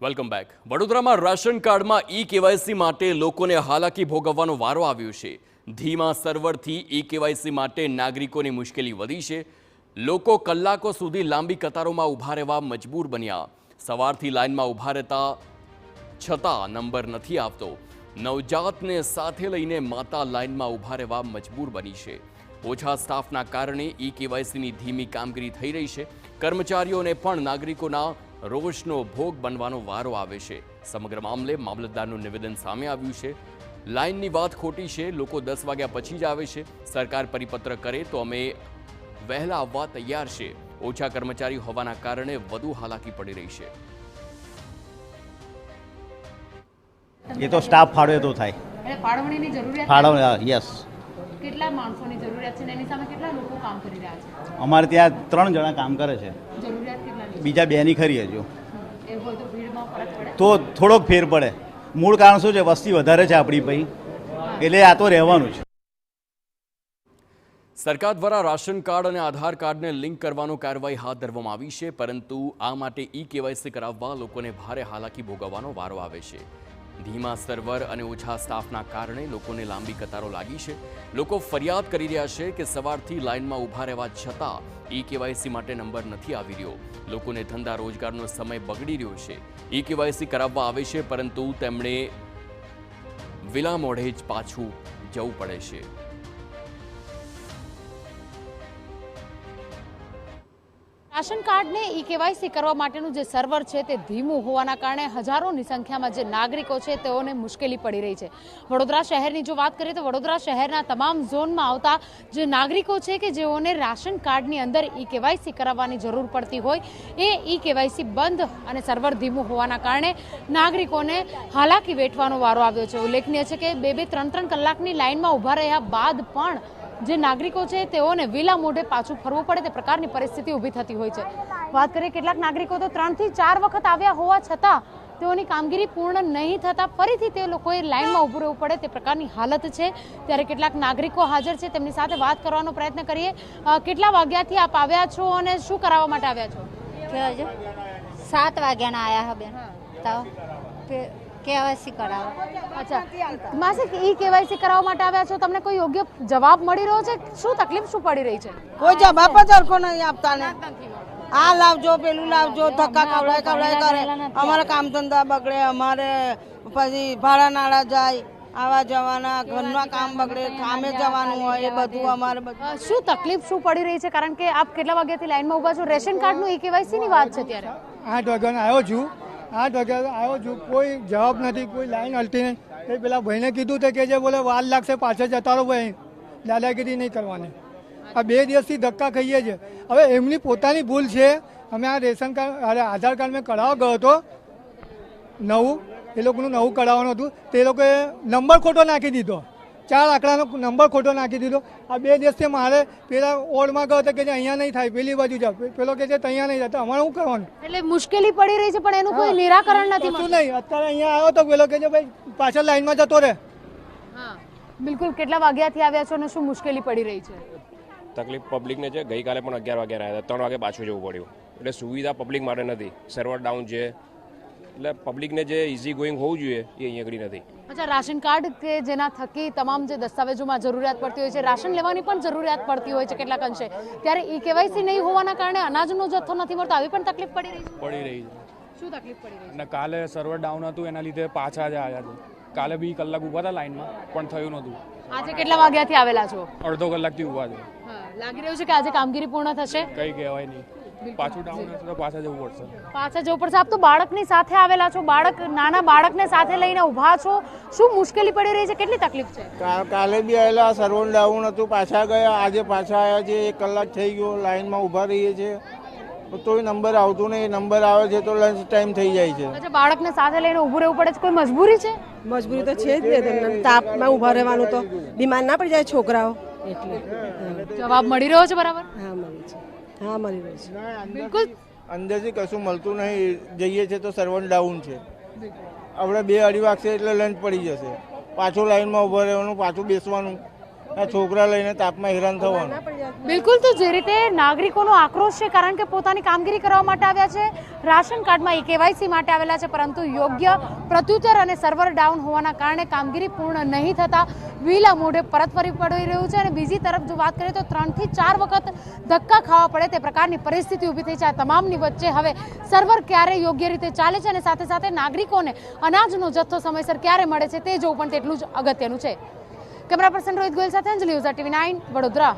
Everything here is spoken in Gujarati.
Welcome back. વડોદરામાં રાશન કાર્ડમાં ઈ-કેવાયસી માટે લોકોને હાલાકી ભોગવવાનો વારો આવ્યો છે. ધીમા સર્વરથી ઈ-કેવાયસી માટે નાગરિકોની મુશ્કેલી વધી છે. લોકો કલાકો સુધી લાંબી કતારોમાં ઊભા રહેવા મજબૂર બન્યા. સવારથી લાઇનમાં ઊભા રહેતા છતાં નંબર નથી આવતો. નવજાતને સાથે લઈને માતા લાઇનમાં ઊભા રહેવા મજબૂર બની છે. ઓછા સ્ટાફના કારણે ઈ-કેવાયસીની ધીમી કામગીરી થઈ રહી છે. કર્મચારીઓને પણ નાગરિકોના રોષનો ભોગ બનવાનો વારો આવે છે. સમગ્ર મામલે મામલતદારનું નિવેદન સામે આવ્યું છે. લાઇનની વાત ખોટી છે. લોકો 10 વાગ્યા પછી જ આવે છે. સરકાર પરિપત્ર કરે તો અમે વહેલા આવવા તૈયાર છે. ઓછા કર્મચારી હોવાના કારણે વધુ હાલાકી પડી રહી છે. એ તો સ્ટાફ ફાળવે તો થાય. એટલે ફાળવણીની જરૂરિયાત ફાળવણી યસ. કેટલા માણસોની જરૂરિયાત છે ને એની સામે કેટલા લોકો કામ કરી રહ્યા છે? અમારે ત્યાં 3 જણા કામ કરે છે. જરૂરિયાત કેટલાની? બીજા 2 ની ખરી હજુ. એ હોય તો ભીડમાં ફરક પડે તો થોડોક ફેર પડે. મૂળ કારણ શું છે? વસ્તી વધારે છે આપણી ભાઈ, એટલે આ તો રહેવાનું છે. સરકાર દ્વારા રાશન કાર્ડ અને આધાર કાર્ડને લિંક કરવાનો કાર્યવાહી હાથ ધરવામાં આવી છે, પરંતુ આ માટે ઈ-કેવાયસી કરાવવા લોકોને ભારે હાલાકી ભોગવવાનો વારો આવે છે. ધીમા સર્વર અને ઓછા સ્ટાફના કારણે લોકોને લાંબી કતારો લાગી છે. લોકો ફરિયાદ કરી રહ્યા છે કે સવારથી લાઇનમાં ઊભા રહેવા છતાં ઈ-કેવાયસી માટે નંબર નથી આવી રહ્યો. લોકોને ધંધા રોજગારનો સમય બગડી રહ્યો છે. ઈ-કેવાયસી કરાવવા આવે છે, પરંતુ તેમણે વિલા મોઢે જ પાછું જવું પડે છે. રાશન કાર્ડને ઈ-કેવાયસી કરવા માટેનું જે સર્વર છે તે ધીમું હોવાના કારણે હજારોની સંખ્યામાં જે નાગરિકો છે તેઓને મુશ્કેલી પડી રહી છે. વડોદરા શહેરની જો વાત કરીએ તો વડોદરા શહેરના તમામ ઝોનમાં આવતા જે નાગરિકો છે કે જેઓને રાશન કાર્ડની અંદર ઈ-કેવાયસી કરાવવાની જરૂર પડતી હોય એ ઈ-કેવાયસી બંધ અને સર્વર ધીમું હોવાના કારણે નાગરિકોને હાલાકી વેઠવાનો વારો આવ્યો છે. ઉલ્લેખનીય છે કે 2-3 કલાકની લાઇનમાં ઊભા રહ્યા બાદ પણ જે નાગરિકો છે તેઓને વિલા મોઢે પાછું ફરવું પડે તે પ્રકારની પરિસ્થિતિ ઊભી થતી હોય છે. વાત કરીએ કેટલાક નાગરિકો તો 3 થી 4 વખત આવ્યા હોવા છતાં તેઓની કામગીરી પૂર્ણ નહીં થતાં ફરીથી તે લોકોએ લાઇનમાં ઊભું રહેવું પડે તે પ્રકારની હાલત છે. ત્યારે કેટલાક નાગરિકો હાજર છે, તેમની સાથે વાત કરવાનો પ્રયત્ન કરીએ. કેટલા વાગ્યાથી આપ આવ્યા છો અને શું કરાવવા માટે આવ્યા છો? 7 વાગ્યાના આયા હે બેન. તો કેવાયસી કરાવો. અચ્છા, માસિક ઈ-કેવાયસી કરાવવા માટે આવ્યા છો. તમને કોઈ યોગ્ય જવાબ મળી રહ્યો છે? શું તકલીફ શું પડી રહી છે? કોઈ જવાબ જ સરખો નહીં આપતા ને. આ લાવજો, પેલું લાવજો, ધક્કા કવડાય કરે. અમારે કામ ધંધા બગડે, અમારે પછી ભાડા નાળા જાય, આવા જવાના, ઘરના કામ બગડે, કામે જવાનું હોય, એ બધું અમારે શું તકલીફ શું પડી રહી છે? કારણ કે આપ કેટલા વાગ્યાથી લાઈનમાં ઊભા છો? રેશન કાર્ડનું ઈ-કેવાયસી ની વાત છે. ત્યારે 8 વાગ્યાનો આવ્યો છું. 8 વાગ્યા આવ્યો છું, કોઈ જવાબ નથી, કોઈ લાઈન હલતી નહીં. એ પેલા ભાઈને કીધું તે કે જે બોલે વાર લાગશે, પાછળ જતા રહો ભાઈ, દાદાગીરી નહીં કરવાની. આ 2 દિવસથી ધક્કા ખાઈએ છે. હવે એમની પોતાની ભૂલ છે. અમે આ રેશન કાર્ડ આધાર કાર્ડ મેં કઢાવવા ગયો હતો નવું, એ લોકોનું નવું કઢાવવાનું હતું, તે લોકોએ નંબર ખોટો નાખી દીધો. 4 આંકડાનો નંબર ખોટો નાખી દીધો. આ 2 દિવસથી મારે પેલા ઓર્ડમાં ગયો હતો કે જે અહીંયા નહીં થાય, પેલી બાજુ જાવ, પેલો કે છે અહીંયા નહીં થાય, તો અમારે શું કરવાનું? એટલે મુશ્કેલી પડી રહી છે, પણ એનું કોઈ નિરાકરણ નથી. શું નહીં, અત્યારે અહીંયા આવ્યો તો પેલો કે છે ભાઈ પાછળ લાઈનમાં જતો રહે. હા, બિલકુલ. કેટલા વાગ્યાથી આવ્યા છો અને શું મુશ્કેલી પડી રહી છે? તકલીફ પબ્લિકને છે. ગઈકાલે પણ 11 વાગ્યા આવ્યા હતા, 3 વાગે પાછું જવું પડ્યું. એટલે સુવિધા પબ્લિક માટે નથી. સર્વર ડાઉન છે, એટલે પબ્લિકને જે ઇઝી ગોઈંગ હોવું જોઈએ એ અહીંયા આગળ નથી. અચ્છા, રાશન કાર્ડ કે જેના થકી તમામ જે દસ્તાવેજોમાં જરૂરિયાત પડતી હોય છે, રાશન લેવાની પણ જરૂરિયાત પડતી હોય છે કેટલાક અંશે, ત્યારે ઈ-કેવાયસી નહીં હોવાના કારણે અનાજનો જથ્થો નથી મળતો, આવી પણ તકલીફ પડી રહી છે. શું તકલીફ પડી રહી છે? અને કાલે સર્વર ડાઉન હતું, એના લીધે પાછા જ આવ્યા છે. કાલે 2 કલાક ઊભા હતા લાઈનમાં, પણ થયું નહોતું. આજે કેટલા વાગ્યાથી આવેલા છો? અડધો કલાકથી ઊભા છે. લાગી રહ્યું છે કે આજે કામગીરી પૂર્ણ થશે? કંઈ કહેવાય નહીં. પાછું ડાઉન હશે તો પાછા જવું પડશે. પાછા જવું પડશે. આપ તો બાળકની સાથે આવેલા છો, નાના બાળકને સાથે લઈને ઊભા છો. શું મુશ્કેલી પડી રહી છે? કેટલી તકલીફ છે? કાલે બી આવેલા, સર્વર ડાઉન હતું, પાછા ગયા. આજે પાછા આવ્યા છે. 1 કલાક થઈ ગયો, લાઈનમાં ઊભા રહીએ છીએ, તોય નંબર આવતું નહીં. નંબર આવે છે તો લંચ ટાઈમ થઈ જાય છે. અચ્છા, બાળકને સાથે લઈને ઊભું રહેવું પડે છે. કોઈ મજબૂરી છે? મજબૂરી તો છે જ ને. તમને તાપમાં ઊભા રહેવાનું, તો બીમાર ના પડી જાય છોકરાઓ. એટલે જવાબ મળી રહ્યો છે બરાબર? હા, મળી છે. હા, મળી રહ્યો છે. બિલકુલ. અંદરથી કશું મળતું નહીં. જઈએ છે તો સર્વર ડાઉન છે. આપણે 2-2.5 વાગશે એટલે લંચ પડી જશે. પાછું લાઈનમાં ઊભા રહેવાનું, પાછું બેસવાનું. આ છોકરા લઈને તાપમાં હેરાન થવાનું. બિલકુલ, તો જે રીતે નાગરિકોનો આક્રોશ છે કારણ કે પોતાની કામગીરી કરવા માટે આવ્યા છે, રાશન કાર્ડમાં ઈ કેવાયસી માટે આવેલા છે, પરંતુ યોગ્ય પ્રત્યુત્તર અને સર્વર ડાઉન હોવાના કારણે કામગીરી પૂર્ણ નહીં થતા વિલા મોઢે પરત ફરી પડી રહ્યું છે. અને બીજી તરફ જો વાત કરીએ તો 3 થી 4 વખત ધક્કા ખાવા પડે તે પ્રકારની પરિસ્થિતિ ઊભી થઈ છે. આ તમામની વચ્ચે હવે સર્વર ક્યારે યોગ્ય રીતે ચાલે છે અને સાથે સાથે નાગરિકોને અનાજનો જથ્થો સમયસર ક્યારે મળે છે તે જોવું પણ તેટલું જ અગત્યનું છે. કેમેરા પર્સન રોહિત ગોયલ સાથે અંજલિ ઓઝા, TV9 વડોદરા.